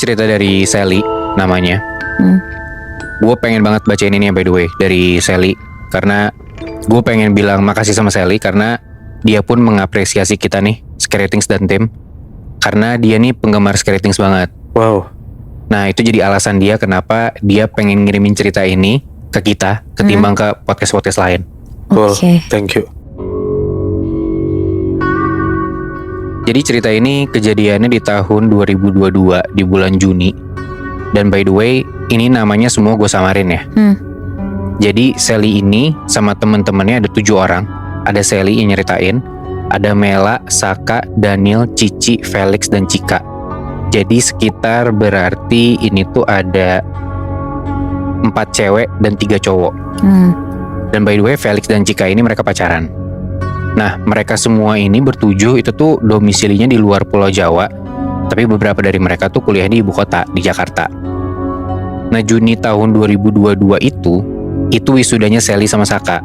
cerita dari Sally namanya. Gue pengen banget bacain ini by the way dari Sally, karena gue pengen bilang makasih sama Sally karena dia pun mengapresiasi kita nih Scarytings dan tim, karena dia nih penggemar Scarytings banget. Wow. Nah itu jadi alasan dia kenapa dia pengen ngirimin cerita ini ke kita ketimbang ke podcast-podcast lain. Cool. Oke. Thank you. Jadi cerita ini kejadiannya di tahun 2022 di bulan Juni. Dan by the way, ini namanya semua gue samarin ya. Jadi Sally ini sama temen-temennya ada 7 orang. Ada Sally yang nyeritain, ada Mela, Saka, Daniel, Cici, Felix, dan Cika. Jadi sekitar berarti ini tuh ada 4 cewek dan 3 cowok. Dan by the way Felix dan Cika ini mereka pacaran. Nah mereka semua ini bertujuh itu tuh domisilinya di luar Pulau Jawa, tapi beberapa dari mereka tuh kuliah di ibu kota, di Jakarta. Nah Juni tahun 2022 itu wisudanya Sally sama Saka.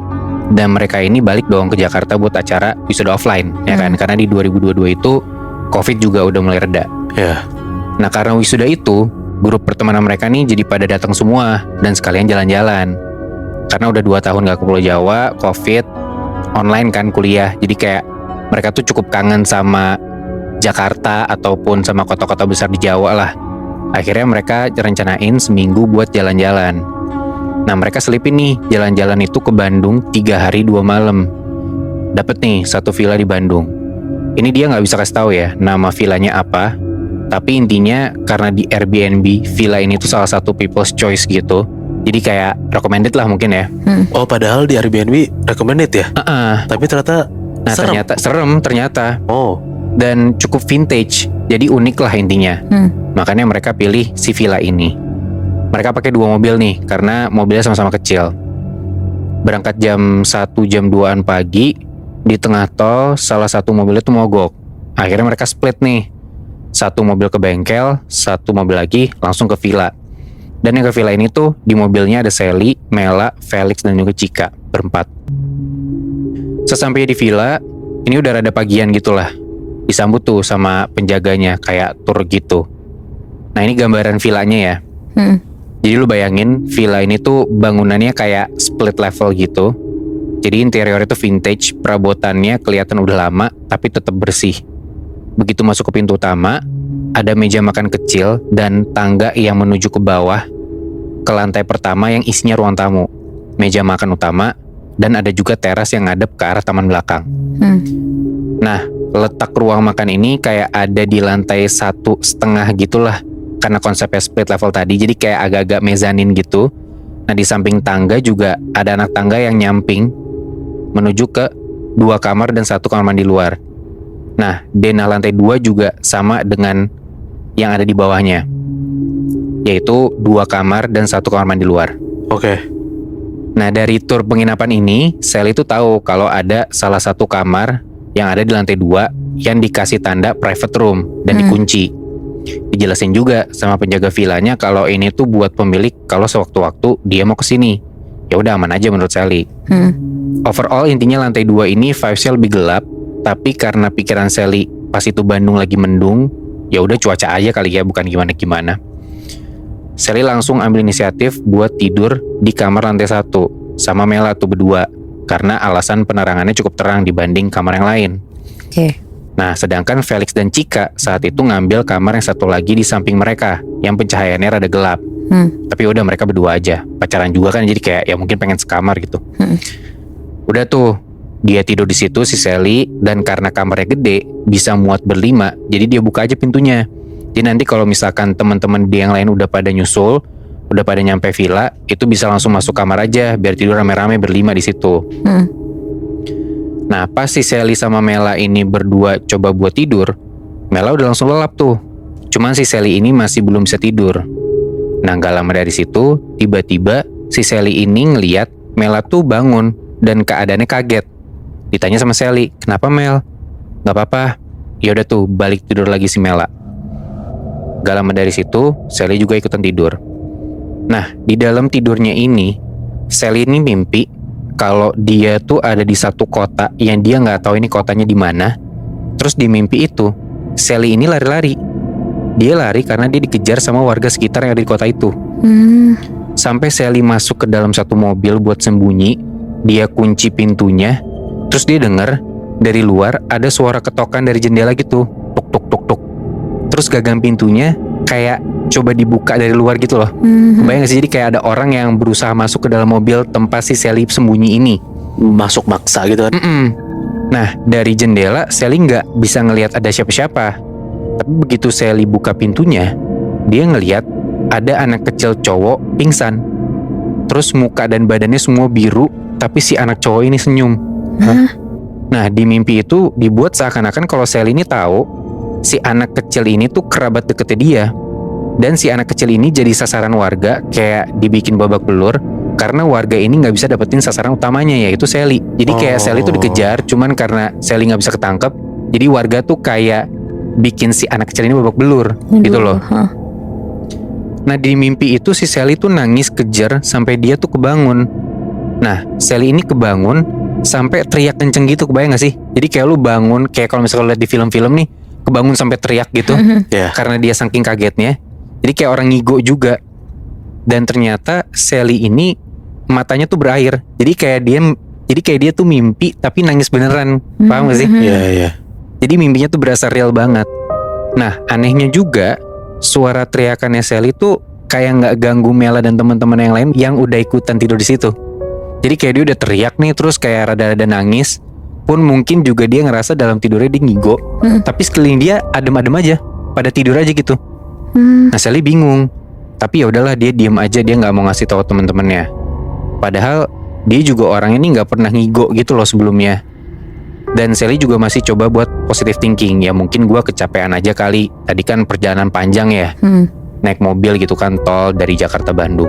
Dan mereka ini balik dong ke Jakarta buat acara wisuda offline, ya kan? Karena di 2022 itu Covid juga udah mulai reda. Ya. Nah karena wisuda itu, grup pertemanan mereka nih jadi pada datang semua dan sekalian jalan-jalan. Karena udah 2 tahun gak ke Pulau Jawa, Covid, online kan kuliah. Jadi kayak mereka tuh cukup kangen sama Jakarta ataupun sama kota-kota besar di Jawa lah. Akhirnya mereka rencanain seminggu buat jalan-jalan. Nah mereka selipin nih jalan-jalan itu ke Bandung 3 hari 2 malam. Dapet nih 1 villa di Bandung. Ini dia gak bisa kasih tahu ya nama villanya apa. Tapi intinya karena di Airbnb villa ini tuh salah satu people's choice gitu. Jadi kayak recommended lah mungkin ya. Oh padahal di Airbnb recommended ya? Tapi ternyata serem. Ternyata serem ternyata. Oh. Dan cukup vintage. Jadi unik lah intinya. Makanya mereka pilih si villa ini. Mereka pakai 2 mobil nih karena mobilnya sama-sama kecil. Berangkat jam 1 jam 2an pagi. Di tengah tol salah satu mobilnya tuh mogok. Akhirnya mereka split nih. 1 mobil ke bengkel, 1 mobil lagi langsung ke villa. Dan yang ke villa ini tuh di mobilnya ada Sally, Mela, Felix, dan juga Cika, berempat. Sesampainya di villa, ini udah rada pagian gitu lah. Disambut tuh sama penjaganya kayak tour gitu. Nah ini gambaran villanya ya. Jadi lu bayangin villa ini tuh bangunannya kayak split level gitu. Jadi interior itu vintage, perabotannya kelihatan udah lama tapi tetap bersih. Begitu masuk ke pintu utama, ada meja makan kecil dan tangga yang menuju ke bawah ke lantai pertama yang isinya ruang tamu, meja makan utama, dan ada juga teras yang ngadep ke arah taman belakang. Nah, letak ruang makan ini kayak ada di lantai 1,5 gitulah. Karena konsepnya split level tadi, jadi kayak agak-agak mezanin gitu. Nah di samping tangga juga ada anak tangga yang nyamping menuju ke 2 kamar dan 1 kamar mandi luar. Nah denah lantai 2 juga sama dengan yang ada di bawahnya, yaitu 2 kamar dan 1 kamar mandi luar. Oke. Nah dari tur penginapan ini, Sally itu tahu kalau ada salah satu kamar yang ada di lantai 2 yang dikasih tanda private room dan dikunci. Dijelasin juga sama penjaga villanya kalau ini tuh buat pemilik kalau sewaktu-waktu dia mau kesini. Ya udah aman aja menurut Sally. Overall intinya lantai 2 ini vibes-nya lebih gelap, tapi karena pikiran Sally pas itu Bandung lagi mendung, ya udah cuaca aja kali ya, bukan gimana-gimana. Sally langsung ambil inisiatif buat tidur di kamar lantai 1 sama Mela tuh berdua, karena alasan penerangannya cukup terang dibanding kamar yang lain. Oke. Nah sedangkan Felix dan Cika saat itu ngambil kamar yang satu lagi di samping mereka yang pencahayaannya rada gelap. Tapi udah mereka berdua aja, pacaran juga kan, jadi kayak ya mungkin pengen sekamar gitu. Udah tuh dia tidur di situ si Sally, dan karena kamarnya gede bisa muat berlima, jadi dia buka aja pintunya. Jadi nanti kalau misalkan teman-teman dia yang lain udah pada nyusul, udah pada nyampe villa, itu bisa langsung masuk kamar aja biar tidur rame-rame berlima di situ. Nah pas si Sally sama Mela ini berdua coba buat tidur, Mela udah langsung lelap tuh. Cuman si Sally ini masih belum bisa tidur. Nah gak lama dari situ, tiba-tiba si Sally ini ngeliat Mela tuh bangun dan keadaannya kaget. Ditanya sama Sally, kenapa Mel? Gak apa-apa. Ya udah tuh balik tidur lagi si Mela. Gak lama dari situ, Sally juga ikutan tidur. Nah di dalam tidurnya ini, Sally ini mimpi kalau dia tuh ada di satu kota yang dia nggak tahu ini kotanya di mana. Terus di mimpi itu Sally ini lari-lari. Dia lari karena dia dikejar sama warga sekitar yang ada di kota itu. Sampai Sally masuk ke dalam satu mobil buat sembunyi. Dia kunci pintunya. Terus dia dengar dari luar ada suara ketokan dari jendela gitu. Tuk tuk tuk tuk. Terus gagang pintunya kayak coba dibuka dari luar gitu loh. Kebayang gak sih? Jadi kayak ada orang yang berusaha masuk ke dalam mobil tempat si Sally sembunyi ini. Masuk maksa gitu kan. Nah, dari jendela Sally nggak bisa ngelihat ada siapa-siapa. Tapi begitu Sally buka pintunya, dia ngelihat ada anak kecil cowok pingsan. Terus muka dan badannya semua biru, tapi si anak cowok ini senyum. Nah, di mimpi itu dibuat seakan-akan kalau Sally ini tahu si anak kecil ini tuh kerabat deketnya dia. Dan si anak kecil ini jadi sasaran warga, kayak dibikin babak belur. Karena warga ini nggak bisa dapetin sasaran utamanya, yaitu Sally. Jadi kayak Sally tuh dikejar, cuman karena Sally nggak bisa ketangkep, jadi warga tuh kayak bikin si anak kecil ini babak belur. Gitu loh. Nah, di mimpi itu si Sally tuh nangis kejer sampai dia tuh kebangun. Nah, Sally ini kebangun sampai teriak kenceng gitu, kebayang gak sih? Jadi kayak lu bangun, kayak kalau misalnya lihat di film-film nih, kebangun sampai teriak gitu. Karena dia saking kagetnya. Jadi kayak orang ngigo juga. Dan ternyata Sally ini matanya tuh berair. Jadi kayak dia tuh mimpi tapi nangis beneran. Paham gak sih? Iya. Jadi mimpinya tuh berasa real banget. Nah, anehnya juga suara teriakannya Sally tuh kayak nggak ganggu Mela dan teman-teman yang lain yang udah ikutan tidur di situ. Jadi kayak dia udah teriak nih, terus kayak rada-rada nangis. Pun mungkin juga dia ngerasa dalam tidurnya dia ngigo. Tapi sekeliling dia adem-adem aja, pada tidur aja gitu. Nah, Sally bingung. Tapi ya udahlah, dia diem aja, dia nggak mau ngasih tahu teman-temannya. Padahal dia juga orang ini nggak pernah ngigo gitu loh sebelumnya. Dan Sally juga masih coba buat positive thinking. Ya mungkin gue kecapean aja kali. Tadi kan perjalanan panjang ya. Naik mobil gitu kan, tol dari Jakarta Bandung.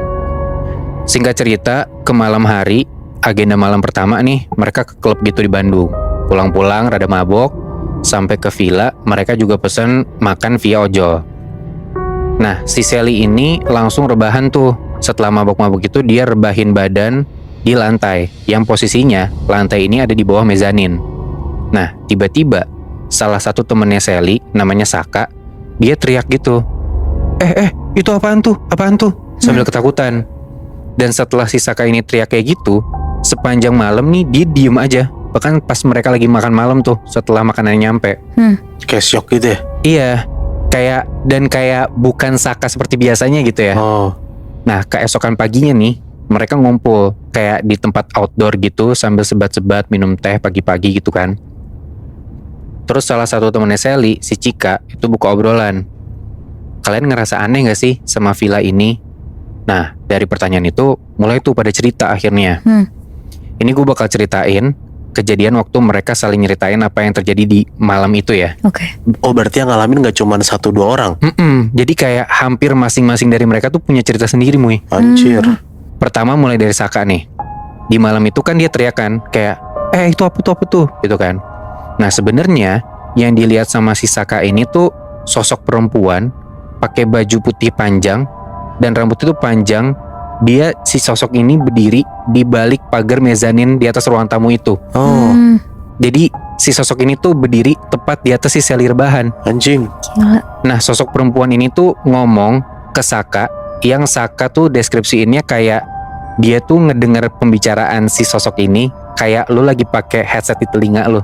Singkat cerita, ke malam hari, agenda malam pertama nih, mereka ke klub gitu di Bandung. Pulang-pulang rada mabok, sampai ke villa, mereka juga pesen makan via ojol. Nah, si Sally ini langsung rebahan tuh. Setelah mabok-mabok itu dia rebahin badan di lantai, yang posisinya lantai ini ada di bawah mezanin. Nah, tiba-tiba salah satu temennya Sally, namanya Saka, dia teriak gitu. Itu apaan tuh? Apaan tuh? Sambil ketakutan. Dan setelah si Saka ini teriak kayak gitu, sepanjang malam nih dia diem aja. Bahkan pas mereka lagi makan malam tuh, setelah makanannya nyampe. Kayak shock gitu ya? Iya. Kayak bukan Saka seperti biasanya gitu ya. Nah, keesokan paginya nih, mereka ngumpul kayak di tempat outdoor gitu sambil sebat-sebat minum teh pagi-pagi gitu kan. Terus salah satu temennya Sally, si Cika, itu buka obrolan. Kalian ngerasa aneh gak sih sama villa ini? Nah, dari pertanyaan itu mulai tuh pada cerita akhirnya. Ini gue bakal ceritain kejadian waktu mereka saling nyeritain apa yang terjadi di malam itu ya. Oh, berarti yang ngalamin gak cuma 1-2 orang? Jadi kayak hampir masing-masing dari mereka tuh punya cerita sendiri, Muy. Anjir. Pertama mulai dari Saka nih. Di malam itu kan dia teriakan kayak, itu apa tuh, gitu kan. Nah, sebenarnya yang dilihat sama si Saka ini tuh sosok perempuan pakai baju putih panjang dan rambut itu panjang. Dia, si sosok ini berdiri di balik pagar mezanin di atas ruang tamu itu. Jadi si sosok ini tuh berdiri tepat di atas si Sally rebahan. Anjing. Nah, sosok perempuan ini tuh ngomong ke Saka, yang Saka tuh deskripsiinnya kayak dia tuh ngedenger pembicaraan si sosok ini kayak lu lagi pakai headset di telinga lu.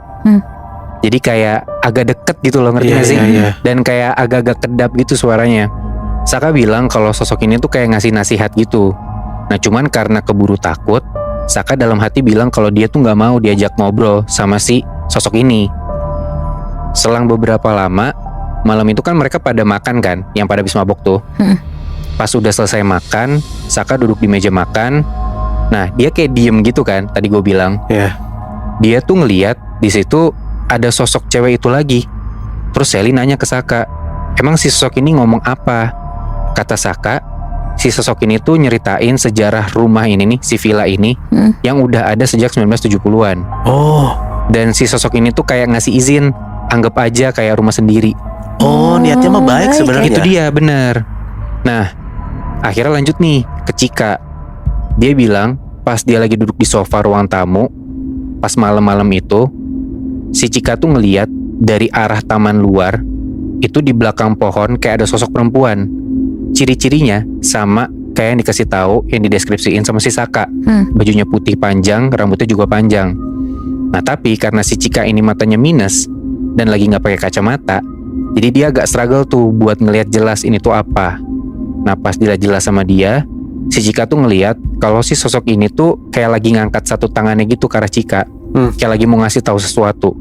Jadi kayak agak deket gitu loh, ngerti gak sih? Dan kayak agak-agak kedap gitu suaranya. Saka bilang kalau sosok ini tuh kayak ngasih nasihat gitu. Nah, cuman karena keburu takut, Saka dalam hati bilang kalau dia tuh gak mau diajak ngobrol sama si sosok ini. Selang beberapa lama, malam itu kan mereka pada makan kan, yang pada habis mabok tuh. Pas udah selesai makan, Saka duduk di meja makan. Nah, dia kayak diem gitu kan, tadi gue bilang. Dia tuh ngeliat di situ ada sosok cewek itu lagi. Terus Sally nanya ke Saka, emang si sosok ini ngomong apa? Kata Saka, si sosok ini tuh nyeritain sejarah rumah ini nih, si villa ini, yang udah ada sejak 1970-an. Dan si sosok ini tuh kayak ngasih izin, anggap aja kayak rumah sendiri. Niatnya mah baik sebenarnya. Itu dia, bener. Nah, akhirnya lanjut nih ke Cika. Dia bilang pas dia lagi duduk di sofa ruang tamu, pas malam-malam itu, si Cika tuh ngeliat dari arah taman luar itu di belakang pohon kayak ada sosok perempuan. Ciri-cirinya sama kayak yang dikasih tahu, yang dideskripsiin sama si Saka. Bajunya putih panjang, rambutnya juga panjang. Nah tapi karena si Cika ini matanya minus dan lagi nggak pakai kacamata, jadi dia agak struggle tuh buat ngelihat jelas ini tuh apa. Nah pas jelas sama dia, si Cika tuh ngelihat kalau si sosok ini tuh kayak lagi ngangkat satu tangannya gitu ke arah Cika, kayak lagi mau ngasih tahu sesuatu.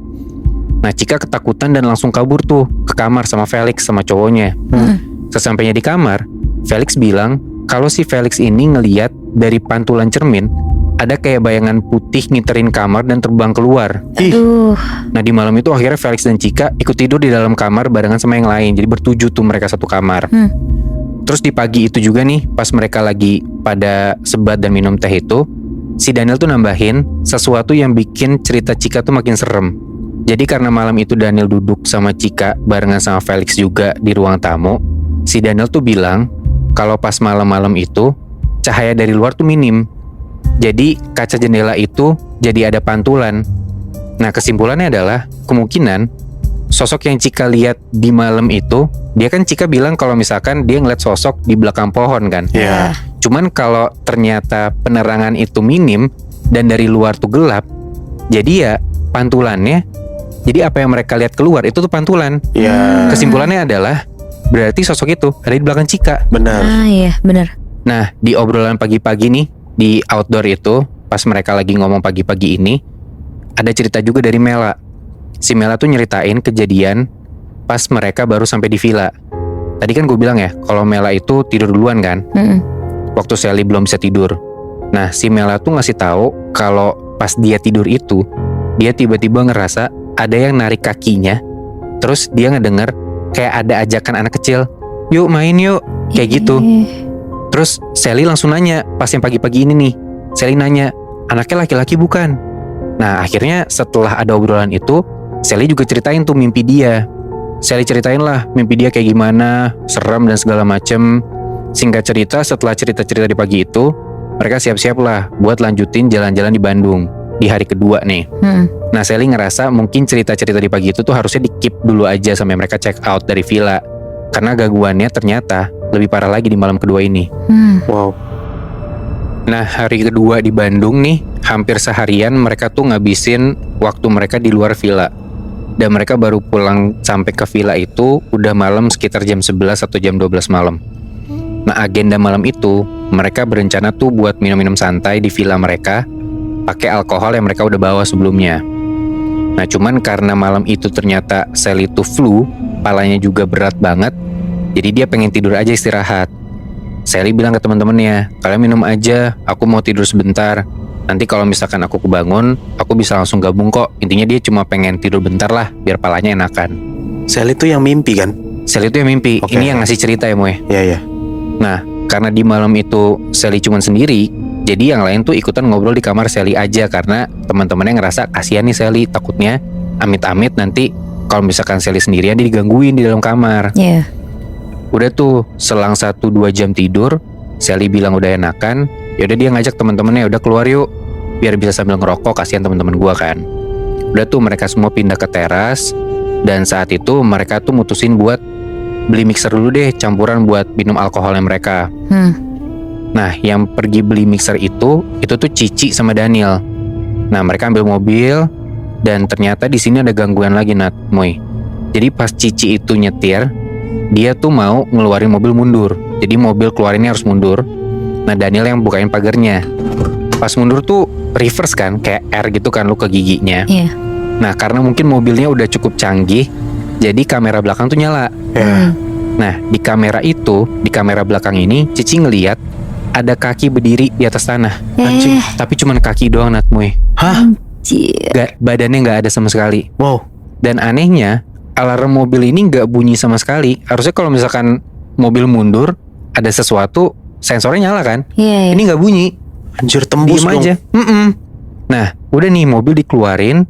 Nah Cika ketakutan dan langsung kabur tuh ke kamar sama Felix sama cowoknya. Sesampainya di kamar, Felix bilang kalau si Felix ini ngeliat dari pantulan cermin ada kayak bayangan putih ngiterin kamar dan terbang keluar. Aduh. Nah di malam itu akhirnya Felix dan Cika ikut tidur di dalam kamar barengan sama yang lain. Jadi bertujuh tuh mereka satu kamar. Terus di pagi itu juga nih, pas mereka lagi pada sebat dan minum teh itu, si Daniel tuh nambahin sesuatu yang bikin cerita Cika tuh makin serem. Jadi karena malam itu Daniel duduk sama Cika barengan sama Felix juga di ruang tamu, si Daniel tuh bilang kalau pas malam-malam itu cahaya dari luar tuh minim. Jadi kaca jendela itu jadi ada pantulan. Nah kesimpulannya adalah kemungkinan sosok yang Cika lihat di malam itu, dia kan Cika bilang kalau misalkan dia ngeliat sosok di belakang pohon kan. Iya. Cuman kalau ternyata penerangan itu minim dan dari luar tuh gelap, jadi ya pantulannya, jadi apa yang mereka lihat keluar itu tuh pantulan. Iya. Kesimpulannya adalah berarti sosok itu ada di belakang Cika. Benar. Iya benar. Nah di obrolan pagi-pagi nih di outdoor itu, pas mereka lagi ngomong pagi-pagi ini, ada cerita juga dari Mela. Si Mela tuh nyeritain kejadian pas mereka baru sampai di villa. Tadi kan gue bilang ya kalau Mela itu tidur duluan kan, waktu Sally belum bisa tidur. Nah si Mela tuh ngasih tahu kalau pas dia tidur itu, dia tiba-tiba ngerasa ada yang narik kakinya. Terus dia ngedenger kayak ada ajakan anak kecil, yuk main yuk, kayak gitu. Terus Sally langsung nanya pas yang pagi-pagi ini nih, Sally nanya, anaknya laki-laki bukan? Nah akhirnya setelah ada obrolan itu, Sally juga ceritain tuh mimpi dia. Sally ceritain lah mimpi dia kayak gimana, serem dan segala macem. Singkat cerita, setelah cerita-cerita di pagi itu, mereka siap-siap lah buat lanjutin jalan-jalan di Bandung di hari kedua nih. Nah Sally ngerasa mungkin cerita-cerita di pagi itu tuh harusnya di-keep dulu aja sampai mereka check out dari villa, karena gangguannya ternyata lebih parah lagi di malam kedua ini. Wow. Nah hari kedua di Bandung nih, hampir seharian mereka tuh ngabisin waktu mereka di luar villa. Dan mereka baru pulang sampai ke villa itu udah malam sekitar jam 11 atau jam 12 malam. Nah agenda malam itu mereka berencana tuh buat minum-minum santai di villa mereka, pakai alkohol yang mereka udah bawa sebelumnya. Nah cuman karena malam itu ternyata Sally tuh flu, palanya juga berat banget, jadi dia pengen tidur aja istirahat. Sally bilang ke teman-temannya, kalian minum aja, aku mau tidur sebentar. Nanti kalau misalkan aku kebangun, aku bisa langsung gabung kok. Intinya dia cuma pengen tidur bentar lah, biar palanya enakan. Sally itu yang mimpi kan? Sally itu yang mimpi. Oke. Ini yang ngasih cerita ya Moe. Iya. Nah karena di malam itu Sally cuma sendiri, jadi yang lain tuh ikutan ngobrol di kamar Sally aja, karena teman-temannya ngerasa kasihan nih Sally, takutnya amit-amit nanti kalau misalkan Sally sendirian dia digangguin di dalam kamar. Iya. Udah tuh selang 1-2 jam tidur, Sally bilang udah enakan. Yaudah dia ngajak teman-temannya, udah keluar yuk, biar bisa sambil ngerokok, kasihan teman-teman gua kan. Udah tuh mereka semua pindah ke teras. Dan saat itu mereka tuh mutusin buat beli mixer dulu deh, campuran buat minum alkoholnya mereka. Nah yang pergi beli mixer itu tuh Cici sama Daniel. Nah mereka ambil mobil, dan ternyata di sini ada gangguan lagi Nat, Moy. Jadi pas Cici itu nyetir, dia tuh mau ngeluarin mobil mundur. Jadi mobil keluarinnya harus mundur. Nah Daniel yang bukain pagernya. Pas mundur tuh reverse kan, kayak R gitu kan lu ke giginya. Iya. Nah karena mungkin mobilnya udah cukup canggih, jadi kamera belakang tuh nyala. Nah di kamera belakang ini Cici ngeliat ada kaki berdiri di atas tanah. Anjing. Tapi cuman kaki doang Nat, Moy. Hah? Badannya nggak ada sama sekali. Wow. Dan anehnya alarm mobil ini nggak bunyi sama sekali. Harusnya kalau misalkan mobil mundur ada sesuatu, sensornya nyala kan? Iya. Ini nggak bunyi. Anjir, tembus Diem dong. aja. Nah udah nih mobil dikeluarin.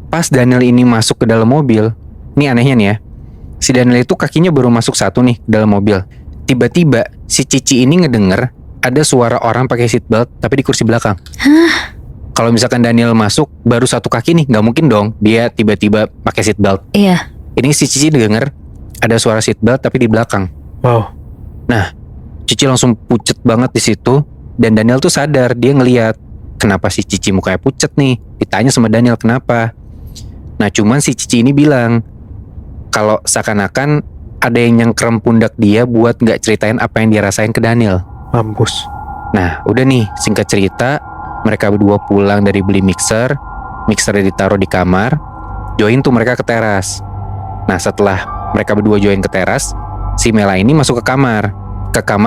Pas Daniel ini masuk ke dalam mobil, ini anehnya nih ya, si Daniel itu kakinya baru masuk satu nih ke dalam mobil. Tiba-tiba si Cici ini ngedenger ada suara orang pakai seatbelt tapi di kursi belakang. Kalau misalkan Daniel masuk baru satu kaki nih, nggak mungkin dong dia tiba-tiba pakai seatbelt. Iya. Ini si Cici denger ada suara seatbelt tapi di belakang. Wow. Nah, Cici langsung pucet banget di situ. Dan Daniel tuh sadar, dia ngeliat kenapa si Cici mukanya pucet nih. Ditanya sama Daniel kenapa. Nah, cuman si Cici ini bilang kalau seakan-akan ada yang nyengkrem pundak dia buat gak ceritain apa yang dia rasain ke Daniel. Mampus. Nah, udah nih, singkat cerita, mereka berdua pulang dari beli mixernya ditaruh di kamar, join tuh mereka ke teras. Nah, setelah mereka berdua join ke teras, si Mela ini masuk ke kamar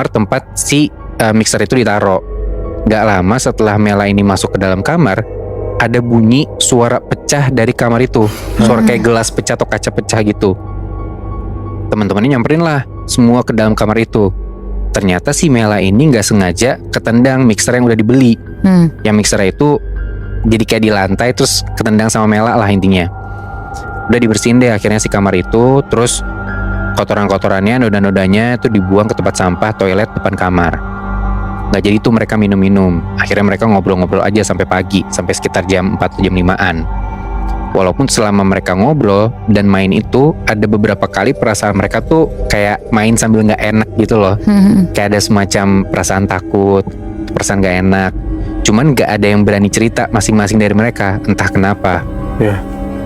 tempat si mixer itu ditaruh. Gak lama setelah Mela ini masuk ke dalam kamar, ada bunyi suara pecah dari kamar itu. Suara kayak gelas pecah atau kaca pecah gitu. Teman-temannya nyamperin lah semua ke dalam kamar itu. Ternyata si Mela ini gak sengaja ketendang mixer yang udah dibeli. Yang mixernya itu jadi kayak di lantai, terus ketendang sama Mela lah intinya. Udah dibersihin deh akhirnya si kamar itu. Terus kotoran-kotorannya, noda-nodanya itu dibuang ke tempat sampah toilet depan kamar. Gak jadi tuh mereka minum-minum. Akhirnya mereka ngobrol-ngobrol aja sampai pagi, sampai sekitar jam 4 atau jam 5-an. Walaupun selama mereka ngobrol dan main itu, ada beberapa kali perasaan mereka tuh kayak main sambil gak enak gitu loh. Kayak ada semacam perasaan takut, perasaan gak enak. Cuman gak ada yang berani cerita masing-masing dari mereka, entah kenapa.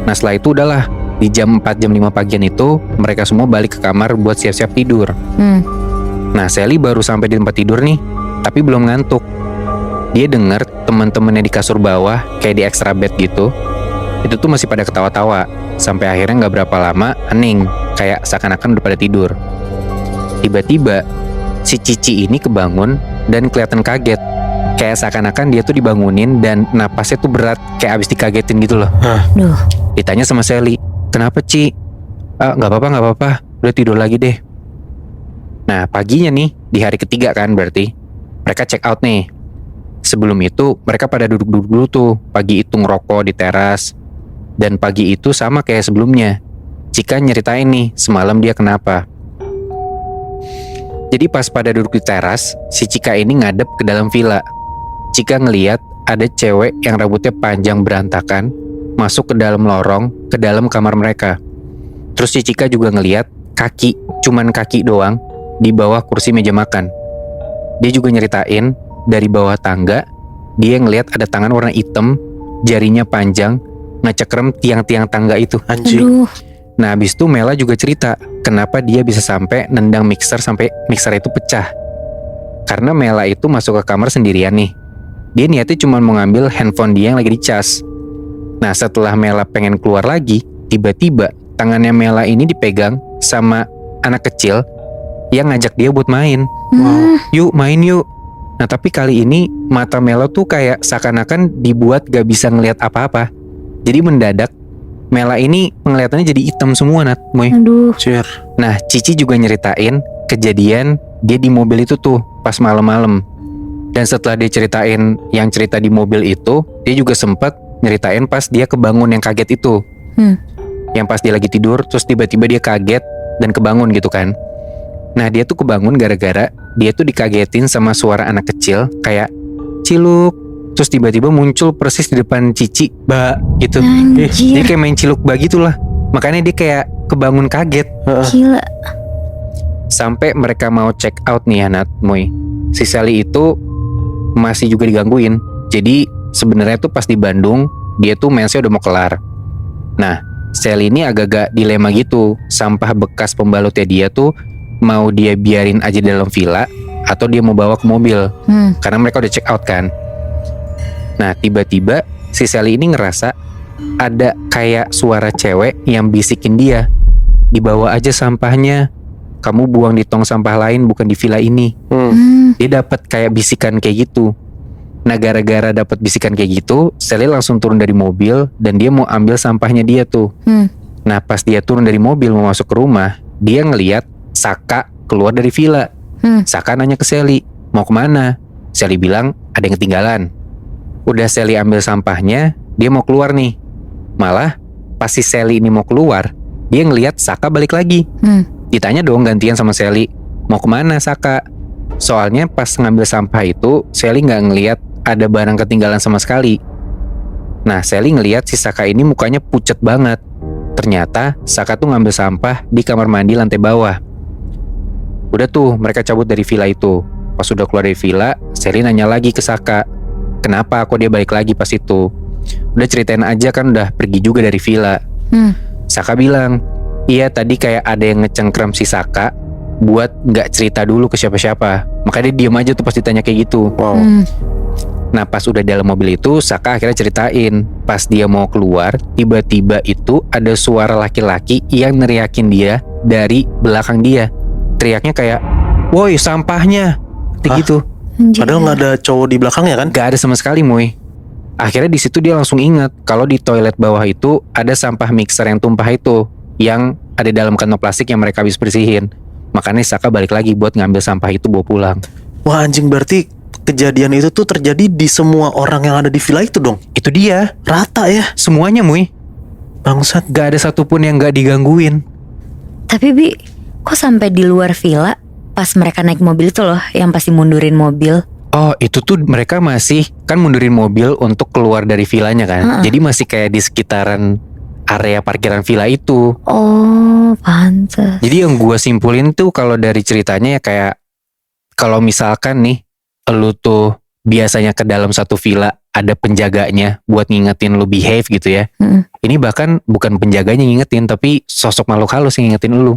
Nah setelah itu udahlah, di jam 4 jam 5 pagian itu mereka semua balik ke kamar buat siap-siap tidur. Nah Sally baru sampai di tempat tidur nih, tapi belum ngantuk. Dia dengar teman-temannya di kasur bawah kayak di extra bed gitu, itu tuh masih pada ketawa-tawa. Sampai akhirnya gak berapa lama hening, kayak seakan-akan udah pada tidur. Tiba-tiba si Cici ini kebangun dan kelihatan kaget, kayak seakan-akan dia tuh dibangunin dan napasnya tuh berat, kayak abis dikagetin gitu loh. Ditanya sama Sally, kenapa Ci? Gak apa-apa, udah tidur lagi deh. Nah paginya nih, di hari ketiga kan berarti, mereka check out nih. Sebelum itu mereka pada duduk-duduk dulu tuh, pagi itu ngerokok di teras. Dan pagi itu sama kayak sebelumnya, Cika nyeritain nih semalam dia kenapa. Jadi pas pada duduk di teras, si Cika ini ngadep ke dalam villa. Cika ngeliat ada cewek yang rambutnya panjang berantakan masuk ke dalam lorong, ke dalam kamar mereka. Terus si Cika juga ngeliat kaki, cuman kaki doang, di bawah kursi meja makan. Dia juga nyeritain dari bawah tangga, dia ngeliat ada tangan warna hitam, jarinya panjang, ngecekrem tiang-tiang tangga itu. Anjing. Nah abis itu Mela juga cerita kenapa dia bisa sampai nendang mixer sampai mixer itu pecah. Karena Mela itu masuk ke kamar sendirian nih. Dia niatnya cuma mau ngambil handphone dia yang lagi dicas. Nah setelah Mela pengen keluar lagi, tiba-tiba tangannya Mela ini dipegang sama anak kecil yang ngajak dia buat main. Yuk main yuk. Nah tapi kali ini mata Mela tuh kayak seakan-akan dibuat gak bisa ngelihat apa-apa. Jadi mendadak Mela ini penglihatannya jadi hitam semua Nat, Moy. Cier. Nah Cici juga nyeritain kejadian dia di mobil itu tuh pas malam-malam. Dan setelah dia ceritain yang cerita di mobil itu, dia juga sempat nyeritain pas dia kebangun yang kaget itu. Yang pas dia lagi tidur terus tiba-tiba dia kaget dan kebangun gitu kan. Nah dia tuh kebangun gara-gara dia tuh dikagetin sama suara anak kecil kayak ciluk. Terus tiba-tiba muncul persis di depan Cici, Ba gitu. Dia kayak main ciluk ba gitu lah. Makanya dia kayak kebangun kaget. Gila. Sampai mereka mau check out nih ya Nat, Moy. Si Sally itu masih juga digangguin. Jadi sebenarnya tuh pas di Bandung dia tuh mensnya udah mau kelar. Nah Sally ini agak-agak dilema gitu. Sampah bekas pembalutnya dia tuh mau dia biarin aja di dalam villa atau dia mau bawa ke mobil. Karena mereka udah check out kan. Nah tiba-tiba si Sally ini ngerasa ada kayak suara cewek yang bisikin dia, dibawa aja sampahnya, kamu buang di tong sampah lain bukan di villa ini. Dia dapat kayak bisikan kayak gitu. Nah gara-gara dapat bisikan kayak gitu, Sally langsung turun dari mobil dan dia mau ambil sampahnya dia tuh. Nah pas dia turun dari mobil mau masuk ke rumah, dia ngeliat Saka keluar dari villa. Saka nanya ke Sally, mau kemana? Sally bilang ada yang ketinggalan. Udah Sally ambil sampahnya, dia mau keluar nih. Malah pas si Sally ini mau keluar, dia ngeliat Saka balik lagi. Ditanya dong gantian sama Sally, mau kemana Saka? Soalnya pas ngambil sampah itu Sally gak ngeliat ada barang ketinggalan sama sekali. Nah Sally ngeliat si Saka ini mukanya pucet banget. Ternyata Saka tuh ngambil sampah di kamar mandi lantai bawah. Udah tuh mereka cabut dari villa itu. Pas udah keluar dari villa, Sally nanya lagi ke Saka, kenapa kok dia balik lagi pas itu. Udah ceritain aja kan udah pergi juga dari villa. Saka bilang, iya tadi kayak ada yang ngecengkram si Saka buat gak cerita dulu ke siapa-siapa. Makanya dia diem aja tuh pas ditanya kayak gitu. Wow. Nah pas udah dalam mobil itu, Saka akhirnya ceritain, pas dia mau keluar, tiba-tiba itu ada suara laki-laki yang neriakin dia dari belakang dia. Teriaknya kayak, woi sampahnya, kayak gitu. Padahal nggak ada cowok di belakangnya kan? Gak ada sama sekali, Moy. Akhirnya di situ dia langsung ingat kalau di toilet bawah itu ada sampah mixer yang tumpah itu, yang ada dalam kantong plastik yang mereka habis bersihin. Makanya Saka balik lagi buat ngambil sampah itu bawa pulang. Wah anjing, berarti kejadian itu tuh terjadi di semua orang yang ada di villa itu dong? Itu dia, Rata ya? semuanya, Moy. Bangsat. Gak ada satupun yang gak digangguin. Tapi Bi, kok sampai di luar villa pas mereka naik mobil itu loh, yang pasti mundurin mobil. Oh itu tuh mereka masih kan mundurin mobil untuk keluar dari villanya kan. Jadi masih kayak di sekitaran area parkiran villa itu. Oh pantes. Jadi yang gue simpulin tuh kalau dari ceritanya ya kayak, kalau misalkan nih lu tuh biasanya ke dalam satu villa ada penjaganya buat ngingetin lu behave gitu ya. Ini bahkan bukan penjaganya yang ngingetin, tapi sosok makhluk halus yang ngingetin lu.